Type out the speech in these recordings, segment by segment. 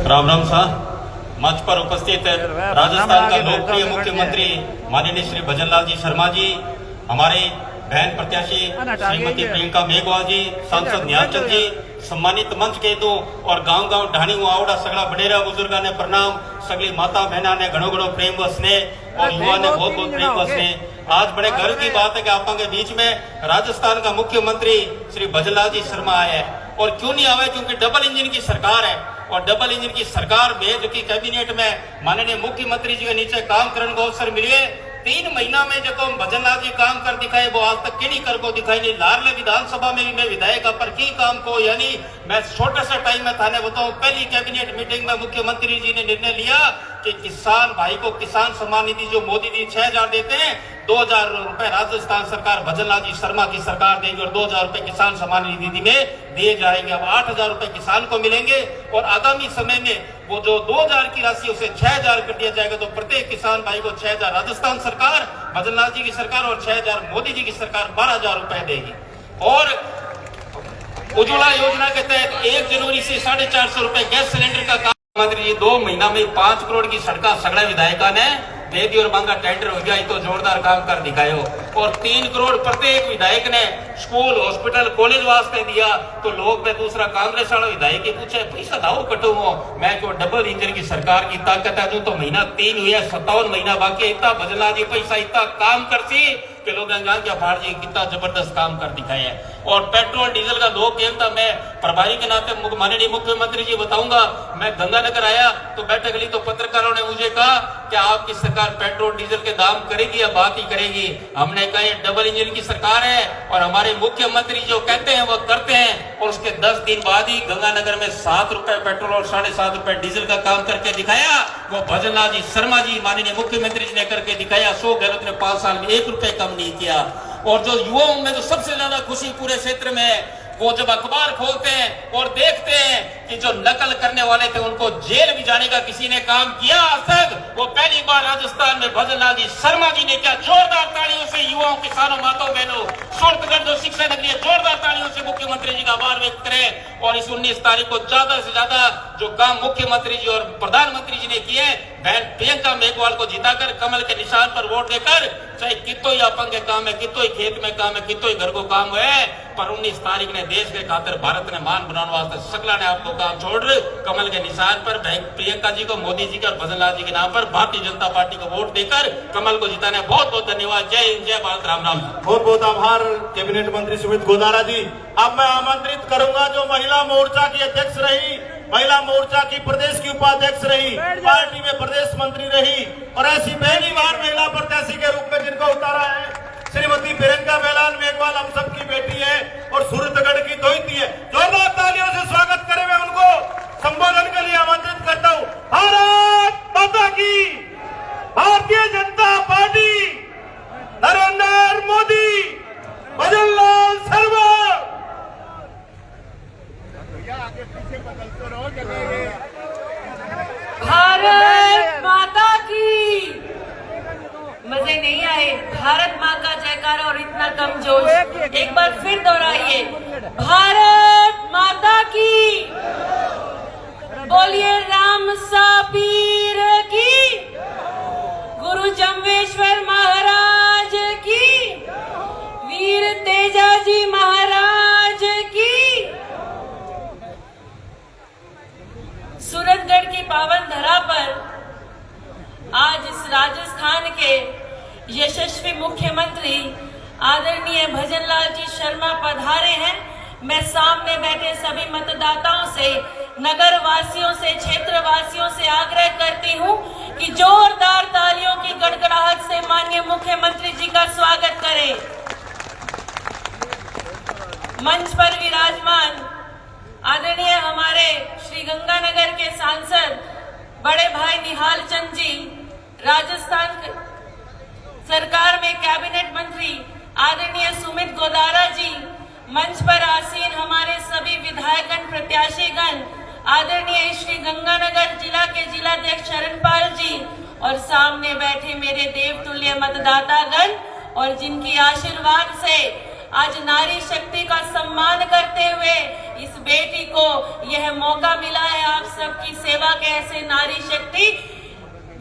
राम राम साहब। मंच पर उपस्थित राजस्थान का लोकप्रिय मुख्यमंत्री माननीय श्री भजनलाल जी शर्मा जी, हमारे बहन प्रत्याशी श्रीमती प्रियंका मेघवाल जी, सांसद न्याचल जी, सम्मानित मंच के दो और गांव गांव ढाणी आवड़ा सगड़ा बडेरा बुजुर्गा ने प्रणाम, सगली माता बहना ने घणो घणो प्रेम व स्नेह और युवा ने बहुत बहुत प्रेम व स्नेह। आज बड़े गर्व की बात है कि आप के बीच में राजस्थान का मुख्यमंत्री श्री भजनलाल जी शर्मा आए हैं। और क्यों नहीं आवे, क्योंकि डबल इंजन की सरकार है और डबल इंजन की सरकार में जो कि कैबिनेट में माननीय मुख्यमंत्री जी के नीचे काम करने को अवसर मिले। 3 महीना में जो भजनलाल जी काम कर दिखाए वो आज तक किन्हीं कर को दिखाई नहीं। लारले विधानसभा में भी मैं विधायक पर की काम को, यानी मैं छोटे से टाइम में थाने बताऊं, पहली कैबिनेट मीटिंग में मुख्यमंत्री जी ने निर्णय लिया कि किसान भाई को किसान सम्मान निधि जो मोदी जी 6,000 देते हैं, 2,000 रुपए राजस्थान सरकार भजनलाल जी शर्मा की सरकार देगी और 2,000 रुपए किसान सम्मान निधि में दिए जाएंगे। अब 8,000 रुपए किसान को मिलेंगे और आगामी समय में वो जो 2,000 की राशि उसे 6,000 कर दिया जाएगा। तो प्रत्येक किसान भाई को 6,000 राजस्थान सरकार भजनलाल जी की सरकार और 6,000 मोदी जी की सरकार 12,000 रुपए देगी। और उज्ज्वला योजना के तहत 1 जनवरी से 450 रुपए गैस सिलेंडर का काम मंत्री जी 2 महीना में 5 करोड़ की सड़का सगड़ा विधायका ने दे दी और मांगा टेंडर हो गया। तो जोरदार काम कर दिखाए हो। और 3 करोड़ प्रत्येक विधायक ने स्कूल हॉस्पिटल कॉलेज वास्ते दिया। तो लोग में दूसरा कांग्रेस वाला विधायक ही पूछे पैसा दाओ कटो हो, मैं क्यों डबल इंजन की सरकार की ताकत है तो महीना 3 हुआ, 57 महीना बाकी। इतना भजनलाल जी पैसा इतना काम करती कि लोग क्या फाड़ जी कितना जबरदस्त काम कर दिखाए है। और पेट्रोल डीजल का लोग कहता, मैं प्रभारी के नाते माननीय मुख्यमंत्री जी बताऊंगा, मैं गंगानगर आया तो बैठक ली तो पत्रकारों ने मुझे कहा कि आपकी सरकार पेट्रोल डीजल के दाम करेगी या बात ही करेगी। हमने कहा ये डबल इंजन की सरकार है और हमारे मुख्यमंत्री जो कहते हैं वो करते हैं। और उसके 10 दिन बाद ही गंगानगर में 7 रुपए पेट्रोल और 7.5 रुपए डीजल का काम करके दिखाया। वो भजनलाल जी शर्मा जी माननीय मुख्यमंत्री जी ने करके दिखाया। अशोक गहलोत ने 5 साल में 1 रुपए कम नहीं किया। और जो युवाओं में जो सबसे ज्यादा खुशी पूरे क्षेत्र में, वो जब अखबार खोलते हैं और देखते हैं कि जो नकल करने वाले थे उनको जेल भी जाने का किसी ने काम किया आज तक, वो पहली बार राजस्थान में भजनलाल जी शर्मा जी ने किया। जोरदार तालियों से युवाओं, किसानों, माताओं, बहनों, सूरतगढ़ जो शिक्षा नगरी है, जोरदार तालियों से मुख्यमंत्री जी का आभार व्यक्त करें। और इस 19 तारीख को ज्यादा से ज्यादा जो काम मुख्यमंत्री जी और प्रधानमंत्री जी ने किए, बहन प्रियंका मेघवाल को जिताकर कमल के निशान पर वोट देकर, चाहे कितों ही अपंग के काम है, कितों ही खेत में काम है, कितों ही घर को काम है, पर 19 तारीख ने देश के खातिर भारत ने मान बनाने वास्ते सकला ने आपको काम छोड़ कमल के निशान पर प्रियंका जी को, मोदी जी के और भजनलाल जी के नाम पर भारतीय जनता पार्टी को वोट देकर कमल को जिताने। बहुत बहुत धन्यवाद। जय हिंद, जय भारत, राम राम। बहुत बहुत आभार कैबिनेट मंत्री सुमित गोदारा जी। अब मैं आमंत्रित करूंगा जो महिला मोर्चा की अध्यक्ष रही, महिला मोर्चा की प्रदेश की उपाध्यक्ष रही, पार्टी में प्रदेश मंत्री रही और ऐसी पहली बार महिला प्रत्याशी के रूप में जिनको उतारा है श्रीमती प्रियंका मेघवाल, हम सबकी बेटी है और सूरतगढ़ की दोहिती है। जोरदार तालियों से स्वागत करें। मैं उनको संबोधन के लिए आमंत्रित करता हूँ। भारत माता की, भारतीय जनता पार्टी, नरेंद्र मोदी, भजनलाल शर्मा। भारत माता की। मजे नहीं आए? भारत माँ का जयकारा और इतना कम जोश, एक बार फिर दोहराइए, भारत माता की। बोलिए राम सा पीर की, गुरु जम्बेश्वर महाराज की, वीर तेजाजी महाराज की। सूरतगढ़ की पावन धरा पर आज इस राजस्थान के यशस्वी मुख्यमंत्री आदरणीय भजनलाल जी शर्मा पधारे हैं। मैं सामने बैठे सभी मतदाताओं से, नगर वासियों से, क्षेत्र वासियों से आग्रह करती हूं कि जोरदार तालियों की गड़गड़ाहट से माननीय मुख्यमंत्री जी का स्वागत करें। मंच पर विराजमान आदरणीय हमारे श्री गंगानगर के सांसद बड़े भाई निहाल चंद जी, राजस्थान सरकार में कैबिनेट मंत्री आदरणीय सुमित गोदारा जी, मंच पर आसीन हमारे सभी विधायकगण, प्रत्याशीगण, आदरणीय श्री गंगानगर जिला के जिलाध्यक्ष शरणपाल जी और सामने बैठे मेरे देवतुल्य मतदातागण और जिनकी आशीर्वाद से आज नारी शक्ति का सम्मान करते हुए इस बेटी को यह मौका मिला है आप सबकी सेवा के, ऐसे नारी शक्ति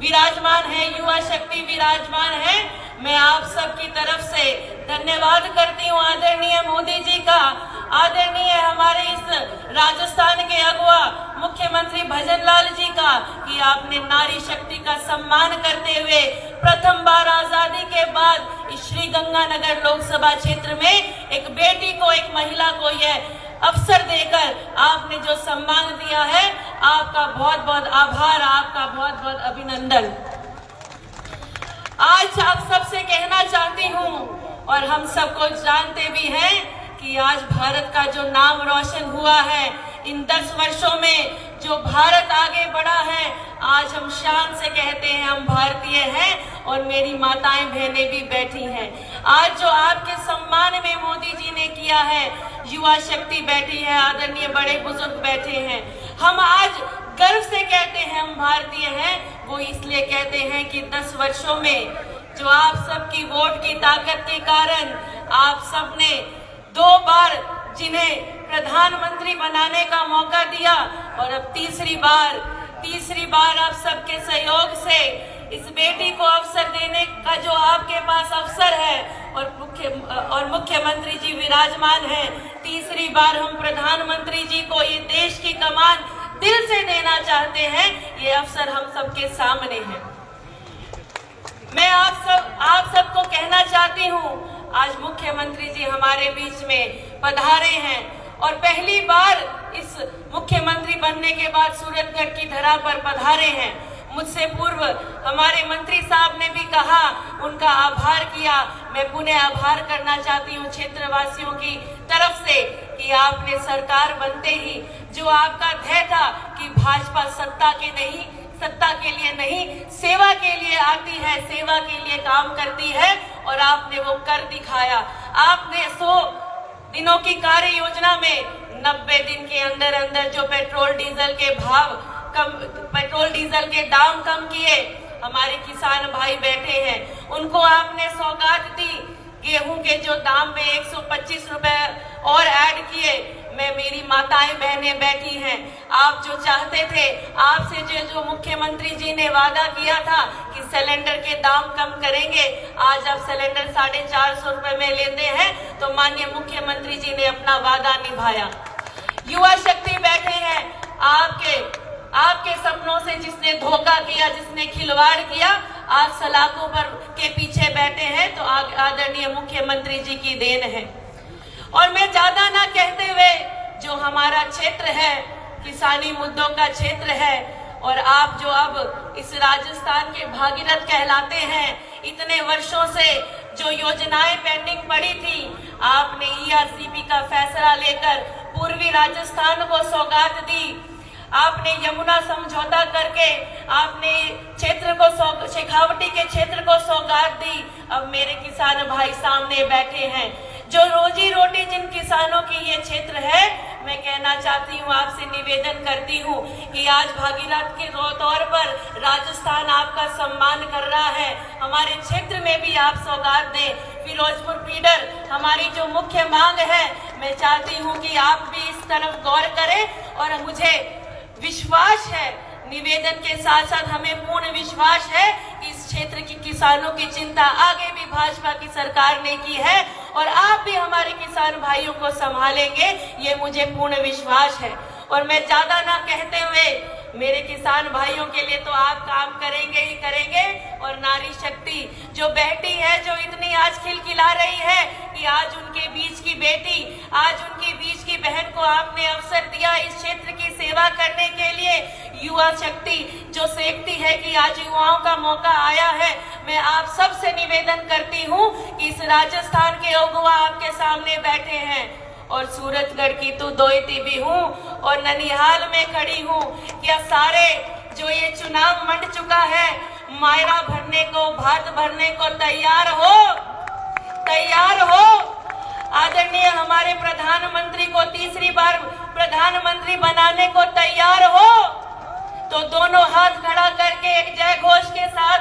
विराजमान है, युवा शक्ति विराजमान है। मैं आप सबकी तरफ से धन्यवाद करती हूँ आदरणीय मोदी जी का, आदरणीय हमारे इस राजस्थान के अगुआ मुख्यमंत्री भजनलाल जी का, कि आपने नारी शक्ति का सम्मान करते हुए प्रथम बार आजादी के बाद इस श्री गंगानगर लोकसभा क्षेत्र में एक बेटी को, एक महिला को यह अवसर देकर आपने जो सम्मान दिया है, आपका बहुत बहुत आभार, आपका बहुत बहुत अभिनंदन। आज आप सबसे कहना चाहती हूँ, और हम सबको जानते भी हैं कि आज भारत का जो नाम रोशन हुआ है, इन 10 वर्षों में जो भारत आगे बढ़ा है, आज हम शान से कहते हैं हम भारतीय हैं, और मेरी माताएं बहनें भी बैठी हैं। आज जो आपके सम्मान में मोदी जी ने किया है, युवा शक्ति बैठी है, आदरणीय बड़े बुजुर्ग बैठे हैं, हम आज गर्व से कहते हैं हम भारतीय हैं। वो इसलिए कहते हैं कि 10 वर्षों में जो आप सबकी वोट की ताकत के कारण आप सबने 2 बार जिन्हें प्रधानमंत्री बनाने का मौका दिया, और अब तीसरी बार आप सबके सहयोग से इस बेटी को अवसर देने का जो आपके पास अवसर है, और मुख्यमंत्री जी विराजमान हैं, तीसरी बार हम प्रधानमंत्री जी को ये देश की कमान दिल से देना चाहते हैं। ये अवसर हम सबके सामने है। मैं आप सबको कहना चाहती हूँ, आज मुख्यमंत्री जी हमारे बीच में पधारे हैं, और पहली बार इस मुख्यमंत्री बनने के बाद सूरतगढ़ की धरा पर पधारे हैं। मुझसे पूर्व हमारे मंत्री साहब ने भी कहा, उनका आभार किया। मैं पुनः आभार करना चाहती हूँ क्षेत्रवासियों की तरफ से कि आपने सरकार बनते ही जो आपका ध्येय था कि भाजपा सत्ता के लिए नहीं, सेवा के लिए आती है, सेवा के लिए काम करती है, और आपने वो कर दिखाया। आपने 100 दिनों की कार्य योजना में 90 दिन के अंदर जो पेट्रोल डीजल के दाम कम किए, हमारे किसान भाई बैठे हैं, उनको आपने सौगात दी। गेहूं के जो दाम में 125 रुपए और ऐड किए। मैं, मेरी माताएं बहनें बैठी हैं, आप जो चाहते थे, आपसे जो मुख्यमंत्री जी ने वादा किया था कि सिलेंडर के दाम कम करेंगे, आज आप सिलेंडर 450 रुपए में लेते हैं, तो माननीय मुख्यमंत्री जी ने अपना वादा निभाया। युवा शक्ति बैठे हैं, आपके सपनों से जिसने धोखा किया, जिसने खिलवाड़ किया, आज सलाखों पर के पीछे बैठे हैं, तो आदरणीय मुख्यमंत्री जी की देन है। और मैं ज्यादा ना कहते हुए, जो हमारा क्षेत्र है किसानी मुद्दों का क्षेत्र है, और आप जो अब इस राजस्थान के भागीरथ कहलाते हैं, इतने वर्षों से जो योजनाएं पेंडिंग पड़ी थी, आपने ERCP का फैसला लेकर पूर्वी राजस्थान को सौगात दी। आपने यमुना समझौता करके आपने क्षेत्र को शेखावटी के क्षेत्र को सौगात दी। अब मेरे किसान भाई सामने बैठे हैं, जो रोजी रोटी जिन किसानों की ये क्षेत्र है, मैं कहना चाहती हूँ, आपसे निवेदन करती हूँ कि आज भागीरथ के तौर पर राजस्थान आपका सम्मान कर रहा है। हमारे क्षेत्र में भी आप सौगात दें। फिरोजपुर फीडर हमारी जो मुख्य मांग है, मैं चाहती हूँ कि आप भी इस तरफ गौर करें, और मुझे विश्वास है, निवेदन के साथ साथ हमें पूर्ण विश्वास है कि इस क्षेत्र की किसानों की चिंता आगे भी भाजपा की सरकार ने की है, और आप भी हमारे किसान भाइयों को संभालेंगे, ये मुझे पूर्ण विश्वास है। और मैं ज्यादा ना कहते हुए, मेरे किसान भाइयों के लिए तो आप काम करेंगे ही करेंगे, और नारी शक्ति जो बैठी है, जो इतनी आज खिलखिला रही है कि आज उनके बीच की बेटी, आज उनके बीच की बहन को आपने अवसर दिया इस क्षेत्र की सेवा करने के लिए। युवा शक्ति जो सेकती है कि आज युवाओं का मौका आया है। मैं आप सबसे निवेदन करती हूँ कि इस राजस्थान के अगुवा आपके सामने बैठे हैं, और सूरतगढ़ की तो दोयती भी हूँ, और ननिहाल में खड़ी हूँ। क्या सारे जो ये चुनाव मंड चुका है, मायरा भरने को, भात भरने को तैयार हो? आदरणीय हमारे प्रधानमंत्री को तीसरी बार प्रधानमंत्री बनाने को तैयार हो? तो दोनों हाथ खड़ा करके एक जय घोष के साथ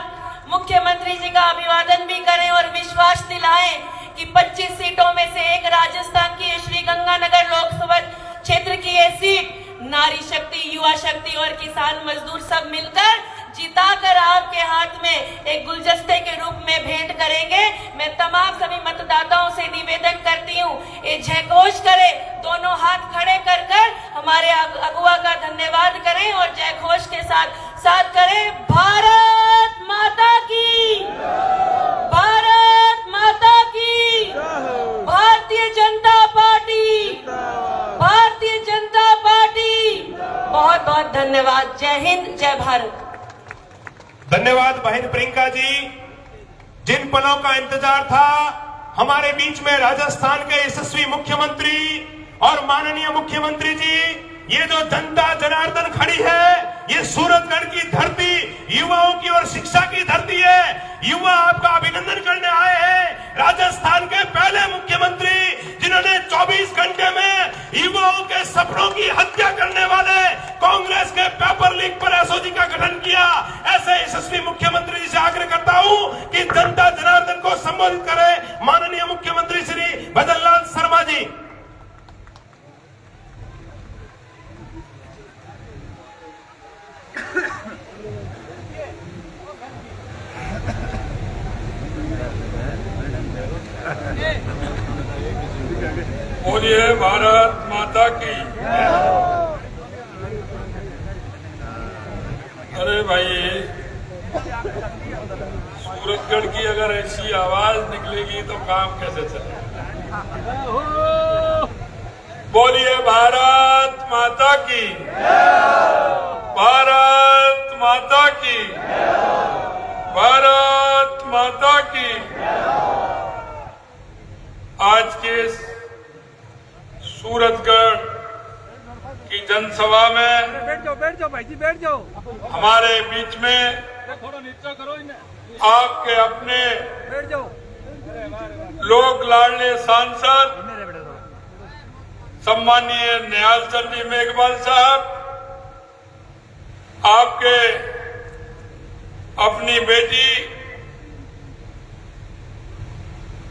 मुख्यमंत्री जी का अभिवादन भी करें, और विश्वास दिलाएं कि 25 सीटों में से एक राजस्थान की श्री गंगानगर लोकसभा क्षेत्र की ये सीट नारी शक्ति, युवा शक्ति और किसान मजदूर सब मिलकर जिताकर आपके हाथ में एक गुलदस्ते के रूप में भेंट करेंगे। मैं तमाम सभी मतदाताओं से निवेदन करती हूँ, ये जयघोष करें, दोनों हाथ खड़े कर कर हमारे अगुआ का धन्यवाद करें और जयघोष के साथ करें, भारत माता की, भारत माता की, भारतीय जनता पार्टी, भारतीय जनता पार्टी। बहुत बहुत धन्यवाद। जय हिंद, जय भारत। धन्यवाद बहन प्रियंका जी। जिन पलों का इंतजार था, हमारे बीच में राजस्थान के यशस्वी मुख्यमंत्री और माननीय मुख्यमंत्री जी, ये जो जनता जनार्दन खड़ी है, ये सूरतगढ़ की धरती युवाओं की और शिक्षा की धरती है। युवा आपका अभिनंदन करने आए हैं। राजस्थान के पहले मुख्यमंत्री जिन्होंने 24 घंटे में युवाओं के सपनों की हत्या करने वाले कांग्रेस के पेपर लीक पर एसओजी का गठन किया, ऐसे यशस्वी मुख्यमंत्री जी से आग्रह करता हूं कि जनता जनार्दन को संबोधित करें माननीय मुख्यमंत्री श्री भजन लाल शर्मा जी। बोलिए भारत माता की। अरे भाई, सूरतगढ़ की अगर ऐसी आवाज निकलेगी तो काम कैसे चलेगा। बोलिए भारत माता की, भारत माता की, भारत माता की। आज के सूरतगढ़ की जनसभा में बैठ जाओ भाई जी, बैठ जाओ। हमारे बीच में थोड़ा नीचा करो इन्हें, आपके अपने बैठ जाओ। लोक लाडले सांसद सम्मानीय निहाल चंद जी मेघवाल साहब, आपके अपनी बेटी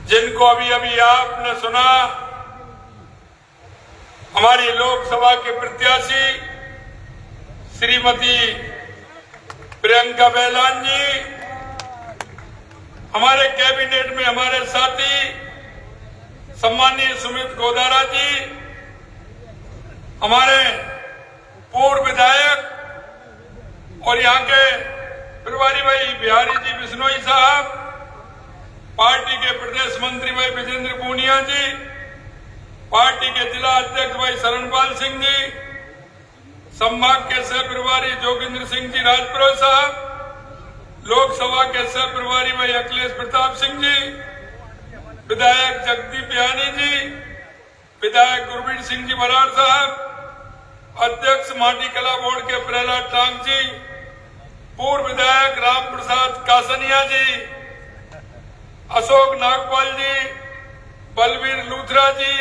जिनको अभी अभी आपने सुना, हमारी लोकसभा के प्रत्याशी श्रीमती प्रियंका बैलान जी, हमारे कैबिनेट में हमारे साथी सम्मानीय सुमित गोदारा जी, हमारे पूर्व विधायक और यहाँ के प्रभारी भाई बिहारी जी बिश्नोई साहब, पार्टी के प्रदेश मंत्री भाई विजेंद्र पूनिया जी, पार्टी के जिला अध्यक्ष भाई शरणपाल सिंह जी, संभाग के सह प्रभारी जोगिंद्र सिंह जी राजपुरोहित साहब, लोकसभा के सह प्रभारी भाई अखिलेश प्रताप सिंह जी, विधायक जगदीप यानी जी, विधायक गुरबीर सिंह जी बराड़ साहब, अध्यक्ष माटी कला बोर्ड के प्रहलाद टांग जी, पूर्व विधायक राम प्रसाद कासनिया जी, अशोक नागपाल जी, बलवीर लूथरा जी,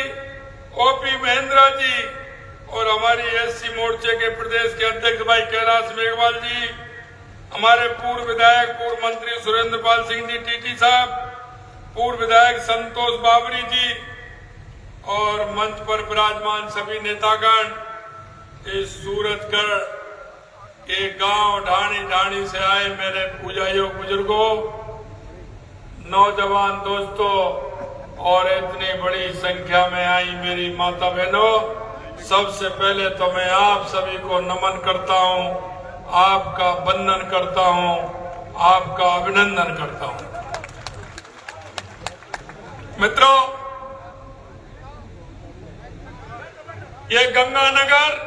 ओपी महेंद्रा जी और हमारी एससी मोर्चे के प्रदेश के अध्यक्ष भाई कैलाश मेघवाल जी, हमारे पूर्व विधायक पूर्व मंत्री सुरेंद्र पाल सिंह जी टीटी साहब, पूर्व विधायक संतोष बाबरी जी और मंच पर विराजमान सभी नेतागण, इस सूरतगढ़ के गांव ढाणी ढाणी से आए मेरे पूजाइयों बुजुर्गों, नौजवान दोस्तों और इतनी बड़ी संख्या में आई मेरी माता बहनों, सबसे पहले तो मैं आप सभी को नमन करता हूं, आपका वंदन करता हूं, आपका अभिनंदन करता हूं। मित्रों, ये गंगानगर,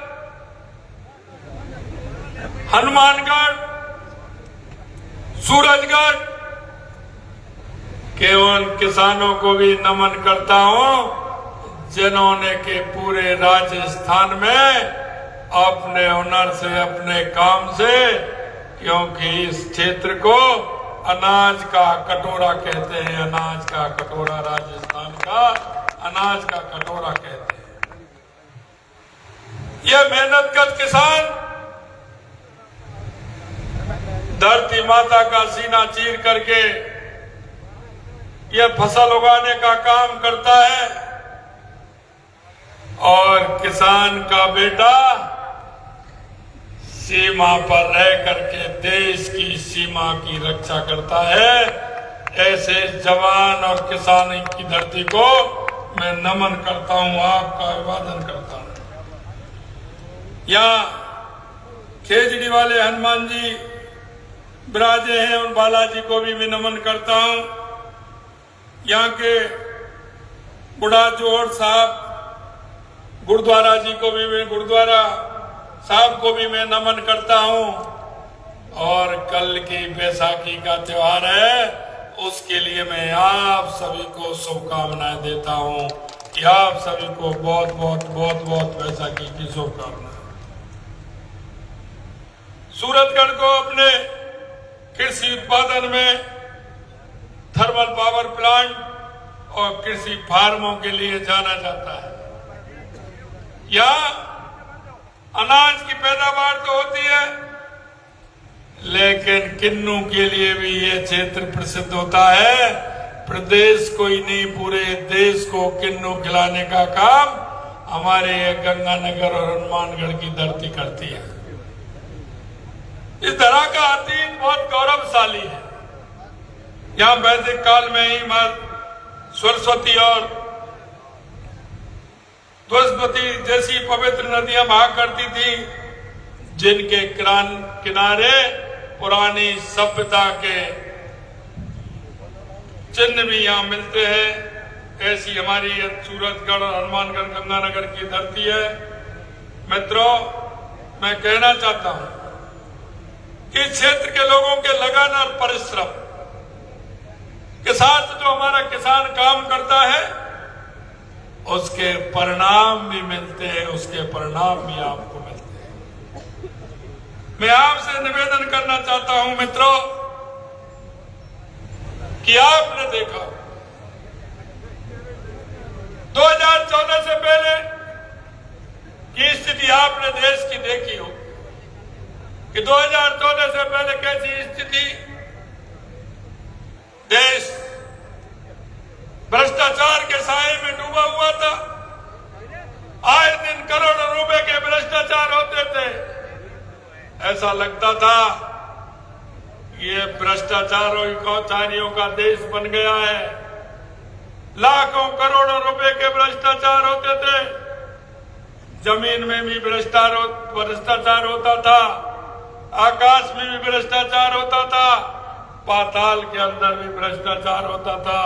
हनुमानगढ़, सूरजगढ़ के उन किसानों को भी नमन करता हूं जिन्होंने के पूरे राजस्थान में अपने हुनर से, अपने काम से, क्योंकि इस क्षेत्र को अनाज का कटोरा कहते हैं, अनाज का कटोरा, राजस्थान का अनाज का कटोरा कहते हैं। ये मेहनतकश किसान धरती माता का सीना चीर करके ये फसल उगाने का काम करता है और किसान का बेटा सीमा पर रह करके देश की सीमा की रक्षा करता है। ऐसे जवान और किसान की धरती को मैं नमन करता हूं, आपका अभिवादन करता हूं। यहाँ खेजड़ी वाले हनुमान जी विराजे हैं, उन बालाजी को भी मैं नमन करता हूं। यहाँ के बुढ़ा जोहर साहब गुरुद्वारा जी को भी मैं, गुरुद्वारा साहब को भी मैं नमन करता हूं। और कल की बैसाखी का त्योहार है, उसके लिए मैं आप सभी को शुभकामनाएं देता हूं कि आप सभी को बहुत बहुत बहुत बहुत बैसाखी की शुभकामनाएं। सूरतगढ़ को अपने कृषि उत्पादन में थर्मल पावर प्लांट और कृषि फार्मों के लिए जाना जाता है। यहाँ अनाज की पैदावार तो होती है, लेकिन किन्नू के लिए भी ये क्षेत्र प्रसिद्ध होता है। प्रदेश को ही नहीं, पूरे देश को किन्नू खिलाने का काम हमारे गंगानगर और हनुमानगढ़ की धरती करती है। इस तरह का अतीत बहुत गौरवशाली है। यहाँ वैदिक काल में ही मां सरस्वती और सरस्वती जैसी पवित्र नदियां बहा करती थी, जिनके किनारे पुरानी सभ्यता के चिन्ह भी यहाँ मिलते हैं। ऐसी हमारी सूरतगढ़ और हनुमानगढ़ गंगानगर की धरती है। मित्रों, मैं कहना चाहता हूं कि क्षेत्र के लोगों के लगन और परिश्रम के साथ जो हमारा किसान काम करता है, उसके परिणाम भी मिलते हैं, उसके परिणाम भी आपको मिलते हैं। मैं आपसे निवेदन करना चाहता हूं मित्रों कि आपने देखा 2014 से पहले की स्थिति आपने देश की देखी हो कि 2014 से पहले कैसी स्थिति, देश भ्रष्टाचार के साए में डूबा हुआ था। आए दिन करोड़ों रुपए के भ्रष्टाचार होते थे। ऐसा लगता था ये भ्रष्टाचारों कौचारियों का देश बन गया है। लाखों करोड़ों रुपए के भ्रष्टाचार होते थे। जमीन में भी भ्रष्टाचार होता था, आकाश में भी भ्रष्टाचार होता था, पाताल के अंदर भी भ्रष्टाचार होता था।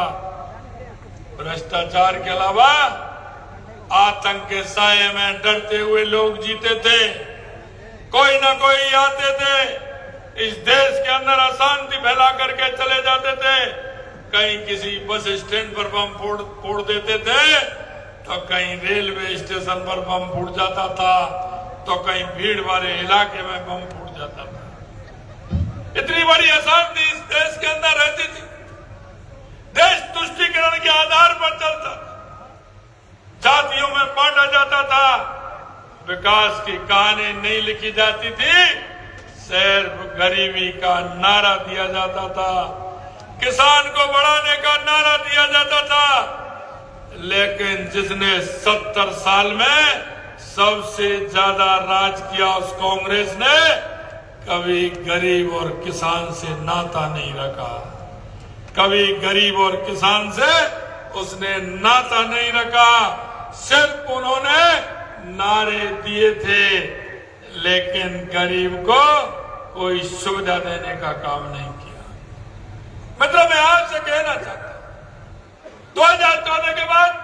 भ्रष्टाचार के अलावा आतंक के साए में डरते हुए लोग जीते थे। कोई ना कोई आते थे, इस देश के अंदर अशांति फैला करके चले जाते थे। कहीं किसी बस स्टैंड पर बम फोड़ देते थे, तो कहीं रेलवे स्टेशन पर बम फूट जाता था, तो कहीं भीड़ वाले इलाके में बम फूट जाता था। इतनी बड़ी अशांति इस देश के अंदर रहती थी। देश तुष्टीकरण के आधार पर चलता था, जातियों में बांटा जाता था, विकास की कहानी नहीं लिखी जाती थी, सिर्फ गरीबी का नारा दिया जाता था, किसान को बढ़ाने का नारा दिया जाता था। लेकिन जिसने 70 साल में सबसे ज्यादा राज किया उस कांग्रेस ने कभी गरीब और किसान से नाता नहीं रखा। कभी गरीब और किसान से उसने नाता नहीं रखा। सिर्फ उन्होंने नारे दिए थे, लेकिन गरीब को कोई सुविधा देने का काम नहीं किया। मतलब मैं आपसे कहना चाहता हूं 2014 के बाद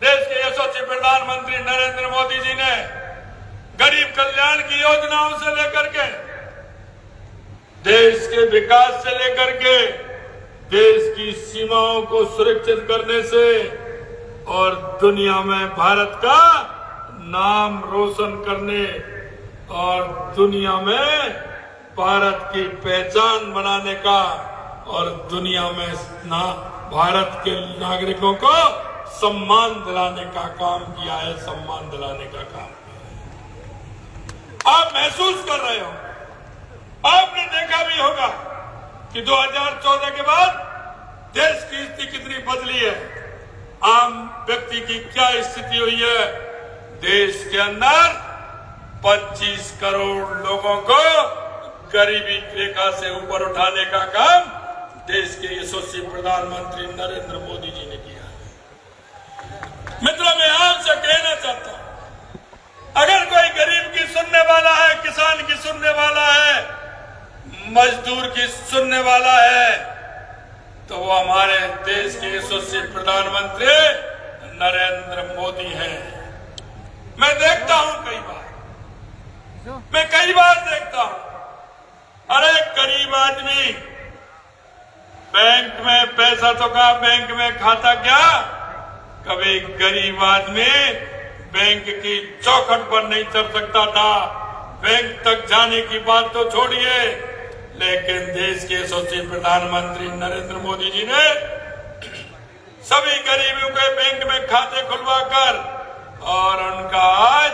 देश के यशस्वी प्रधानमंत्री नरेंद्र मोदी जी ने गरीब कल्याण की योजनाओं से लेकर के देश के विकास से लेकर के देश की सीमाओं को सुरक्षित करने से और दुनिया में भारत का नाम रोशन करने और दुनिया में भारत की पहचान बनाने का और दुनिया में भारत के नागरिकों को सम्मान दिलाने का काम किया है, सम्मान दिलाने का काम किया है। आप महसूस कर रहे हो, आपने देखा भी होगा कि 2014 के बाद देश की स्थिति कितनी बदली है, आम व्यक्ति की क्या स्थिति हुई है। देश के अंदर 25 करोड़ लोगों को गरीबी रेखा से ऊपर उठाने का काम देश के यशस्वी प्रधानमंत्री नरेंद्र मोदी जी ने किया। मित्रों, मैं आपसे कहना चाहता हूं, अगर कोई गरीब की सुनने वाला है, किसान की सुनने वाला है, मजदूर की सुनने वाला है, तो वो हमारे देश के यशस्वी प्रधानमंत्री नरेंद्र मोदी हैं। मैं देखता हूं कई बार देखता हूं, अरे गरीब आदमी बैंक में पैसा तो कहा, बैंक में खाता क्या, कभी गरीब आदमी बैंक की चौखट पर नहीं चढ़ सकता था। बैंक तक जाने की बात तो छोड़िए, लेकिन देश के यशस्वी प्रधानमंत्री नरेंद्र मोदी जी ने सभी गरीबों के बैंक में खाते खुलवाकर और उनका आज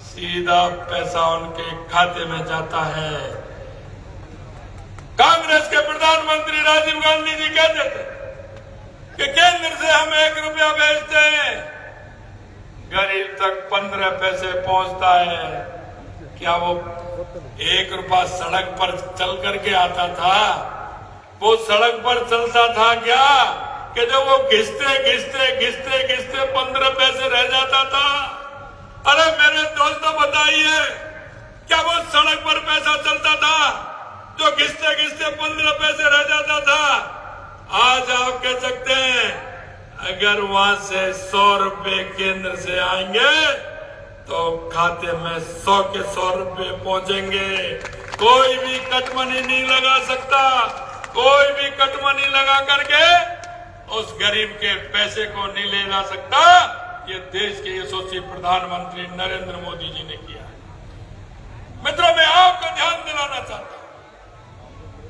सीधा पैसा उनके खाते में जाता है। कांग्रेस के प्रधानमंत्री राजीव गांधी जी कहते थे कि केंद्र से हम 1 रुपया भेजते हैं, गरीब तक 15 पैसे पहुंचता है। क्या वो 1 रुपया सड़क पर चल करके आता था? वो सड़क पर चलता था क्या कि जब वो घिसते 15 पैसे रह जाता था? अरे मेरे दोस्तों, बताइए, क्या वो सड़क पर पैसा चलता था जो घिसते 15 पैसे रह जाता था? आज आप कह सकते हैं अगर वहां से 100 रुपए केंद्र से आएंगे तो खाते में 100 के 100 रुपए पहुंचेंगे। कोई भी कटमनी नहीं लगा सकता, कोई भी कटमनी लगा करके उस गरीब के पैसे को नहीं ले जा सकता। ये देश के यशस्वी प्रधानमंत्री नरेंद्र मोदी जी ने किया। मित्रों, मैं आपको ध्यान दिलाना चाहता हूं,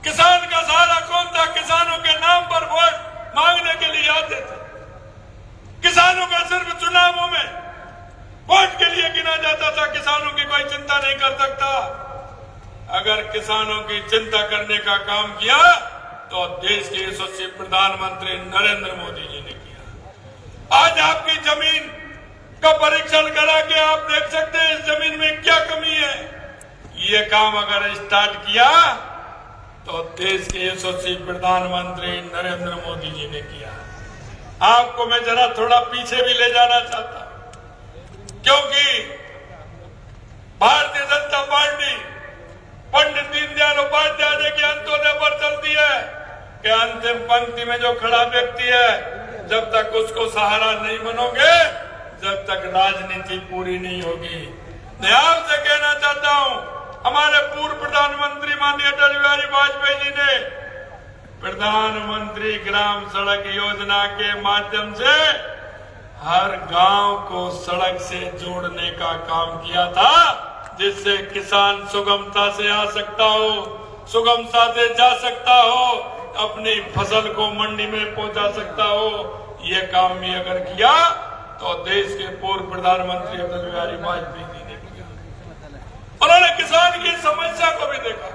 किसान का सहारा कौन था? किसानों के नाम पर वोट मांगने के लिए आते थे। किसानों का सिर्फ चुनावों में वोट के लिए गिना जाता था। किसानों की कोई चिंता नहीं कर सकता। अगर किसानों की चिंता करने का काम किया तो देश के यशस्वी प्रधानमंत्री नरेंद्र मोदी जी ने किया। आज आपकी जमीन का परीक्षण करा के आप देख सकते हैं इस जमीन में क्या कमी है। ये काम अगर स्टार्ट किया तो देश के यशस्वी प्रधानमंत्री नरेंद्र मोदी जी ने किया। आपको मैं जरा थोड़ा पीछे भी ले जाना चाहता हूं, क्योंकि भारतीय जनता पार्टी पंडित दीनदयाल उपाध्याय जी के अंत्योदय पर चलती है कि अंतिम पंक्ति में जो खड़ा व्यक्ति है, जब तक उसको सहारा नहीं बनोगे, जब तक राजनीति पूरी नहीं होगी। मैं आपसे कहना चाहता हूं, हमारे पूर्व प्रधानमंत्री माननीय अटल बिहारी वाजपेयी जी ने प्रधानमंत्री ग्राम सड़क योजना के माध्यम से हर गांव को सड़क से जोड़ने का काम किया था, जिससे किसान सुगमता से आ सकता हो, सुगमता से जा सकता हो, अपनी फसल को मंडी में पहुंचा सकता हो। ये काम भी अगर किया तो देश के पूर्व प्रधानमंत्री अटल बिहारी वाजपेयी जी ने किया। उन्होंने किसान की समस्या को भी देखा।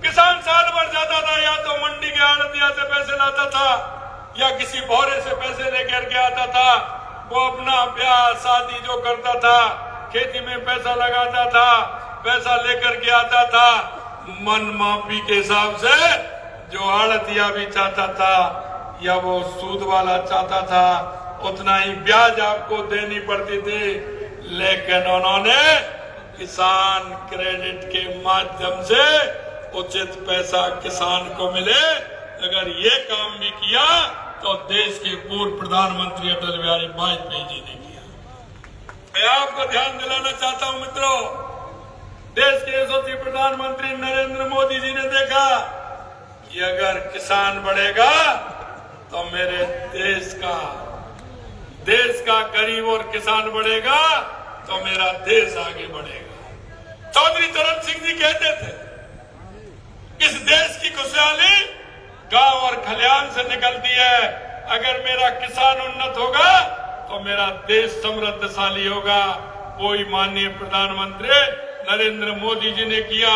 किसान साल भर जाता था, या तो मंडी के आड़तिया से पैसे लाता था या किसी भौरे से पैसे लेकर के आता था। वो अपना ब्याह शादी जो करता था, खेती में पैसा लगाता था, पैसा लेकर के आता था। मन माफी के हिसाब से जो आड़तिया भी चाहता था या वो सूद वाला चाहता था, उतना ही ब्याज आपको देनी पड़ती थी। लेकिन उन्होंने किसान क्रेडिट के माध्यम से उचित पैसा किसान को मिले, अगर ये काम भी किया तो देश के पूर्व प्रधानमंत्री अटल बिहारी वाजपेयी जी ने किया। मैं आपको ध्यान दिलाना चाहता हूं मित्रों, देश के यशस्वी प्रधानमंत्री नरेंद्र मोदी जी ने देखा कि अगर किसान बढ़ेगा तो मेरे देश का गरीब और किसान बढ़ेगा तो मेरा देश आगे बढ़ेगा। चौधरी चरण सिंह जी कहते थे, इस देश की खुशहाली गांव और खलिहान से निकलती है। अगर मेरा किसान उन्नत होगा तो मेरा देश समृद्धशाली होगा। वही माननीय प्रधानमंत्री नरेंद्र मोदी जी ने किया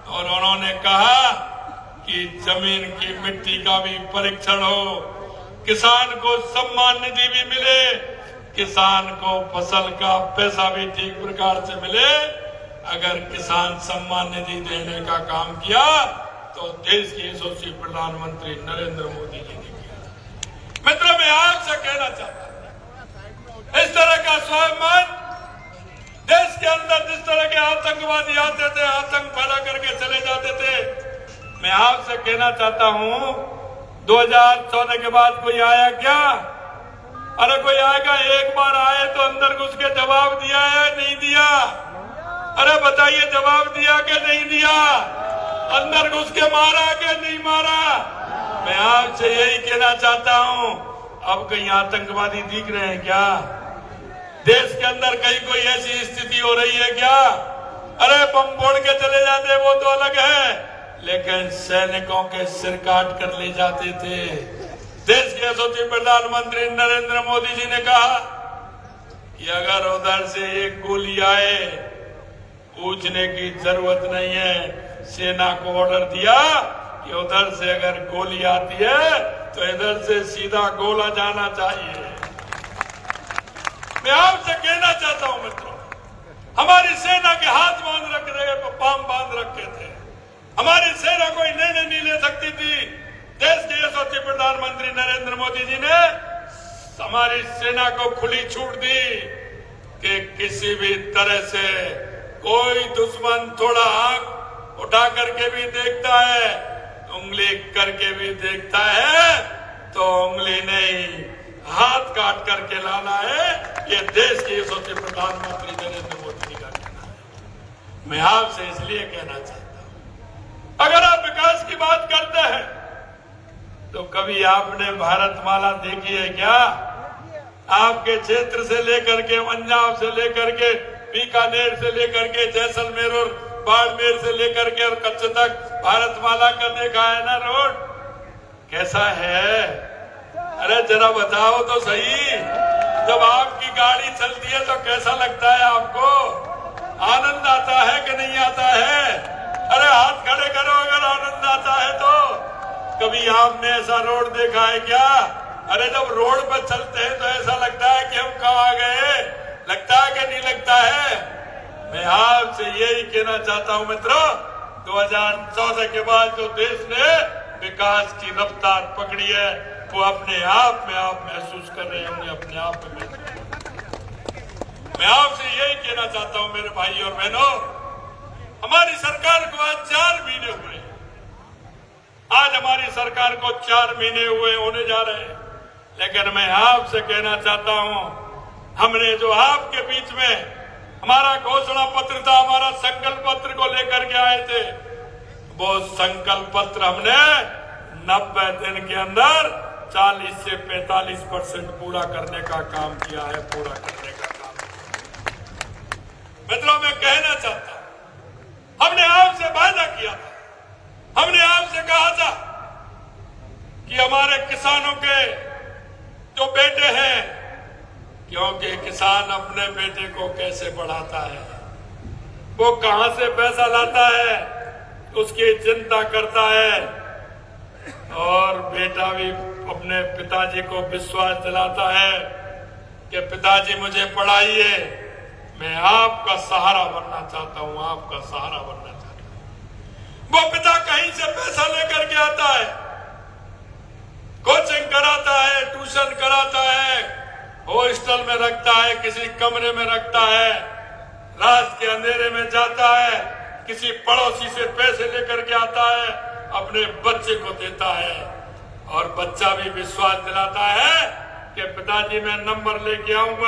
और उन्होंने कहा कि जमीन की मिट्टी का भी परीक्षण हो, किसान को सम्मान निधि भी मिले, किसान को फसल का पैसा भी ठीक प्रकार से मिले। अगर किसान सम्मान निधि देने का काम किया तो देश के यशस्वी प्रधानमंत्री नरेंद्र मोदी जी ने किया। मित्रों, मैं आपसे कहना चाहता हूं, इस तरह का स्वाभिमान देश के अंदर जिस तरह के आतंकवादी आते थे, आतंक फैला करके चले जाते थे, मैं आपसे कहना चाहता हूं 2014 के बाद कोई आया क्या? अरे कोई आएगा, एक बार आए तो अंदर घुस के जवाब दिया है नहीं दिया? अरे बताइए, जवाब दिया कि नहीं दिया? अंदर घुस के मारा कि नहीं मारा? मैं आपसे यही कहना चाहता हूं, अब कहीं आतंकवादी दिख रहे हैं क्या? देश के अंदर कहीं कोई ऐसी स्थिति हो रही है क्या? अरे बम फोड़ के चले जाते वो तो अलग है, लेकिन सैनिकों के सिर काट कर ले जाते थे। देश के यशस्वी प्रधानमंत्री नरेंद्र मोदी जी ने कहा कि अगर उधर से एक गोली आए, पूछने की जरूरत नहीं है। सेना को ऑर्डर दिया कि उधर से अगर गोली आती है तो इधर से सीधा गोला जाना चाहिए। मैं आपसे कहना चाहता हूं मित्रों, हमारी सेना के हाथ बांध रखे, पांव बांध रखे थे। हमारी सेना कोई निर्णय नहीं ले सकती थी। देश के यशस्वी प्रधानमंत्री नरेंद्र मोदी जी ने हमारी सेना को खुली छूट दी कि किसी भी तरह से कोई दुश्मन थोड़ा आंख उठा करके भी देखता है, उंगली करके भी देखता है, तो उंगली नहीं हाथ काट करके लाना है। ये देश के यशस्वी प्रधानमंत्री नरेंद्र मोदी जी का कहना है। मैं आपसे इसलिए कहना चाहता हूं, अगर आप विकास की बात करते हैं तो कभी आपने भारतमाला देखी है क्या? आपके क्षेत्र से लेकर के, पंजाब से लेकर के, बीकानेर से लेकर के, जैसलमेर और बाड़मेर से लेकर के और कच्छ तक भारतमाला का देखा है ना रोड? कैसा है? अरे जरा बताओ तो सही, जब आपकी गाड़ी चलती है तो कैसा लगता है आपको? आनंद आता है कि नहीं आता है? अरे हाथ खड़े करो अगर आनंद आता है तो। कभी आपने ऐसा रोड देखा है क्या? अरे जब रोड पर चलते हैं तो ऐसा लगता है कि हम कहाँ आ गए, लगता है कि नहीं लगता है? मैं आपसे यही कहना चाहता हूं मित्रों, 2014 के बाद जो देश ने विकास की रफ्तार पकड़ी है वो अपने आप में आप महसूस कर रहे होंगे, अपने आप में महसूस। मैं आपसे यही कहना चाहता हूं मेरे भाई और बहनों, हमारी सरकार को आज 4 महीने हुए। आज हमारी सरकार को 4 महीने हुए होने जा रहे हैं, लेकिन मैं आपसे कहना चाहता हूं, हमने जो आपके बीच में हमारा घोषणा पत्र था, हमारा संकल्प पत्र को लेकर के आए थे, वो संकल्प पत्र हमने 90 दिन के अंदर 40 से 45% पूरा करने का काम किया है, पूरा करने का काम। मित्रों, मैं कहना चाहता हूं, हमने आपसे वादा किया था, हमने आपसे कहा था कि हमारे किसानों के जो बेटे हैं, क्योंकि किसान अपने बेटे को कैसे पढ़ाता है, वो कहां से पैसा लाता है, उसकी चिंता करता है, और बेटा भी अपने पिताजी को विश्वास दिलाता है कि पिताजी मुझे पढ़ाइए, मैं आपका सहारा बनना चाहता हूं, आपका सहारा बनना चाहता हूं। वो पिता कहीं से पैसा लेकर के आता है, कोचिंग कराता है, ट्यूशन कराता है, हॉस्टल में रखता है, किसी कमरे में रखता है, रात के अंधेरे में जाता है, किसी पड़ोसी से पैसे लेकर के आता है, अपने बच्चे को देता है, और बच्चा भी विश्वास दिलाता है कि पिताजी मैं नंबर लेके आऊंगा।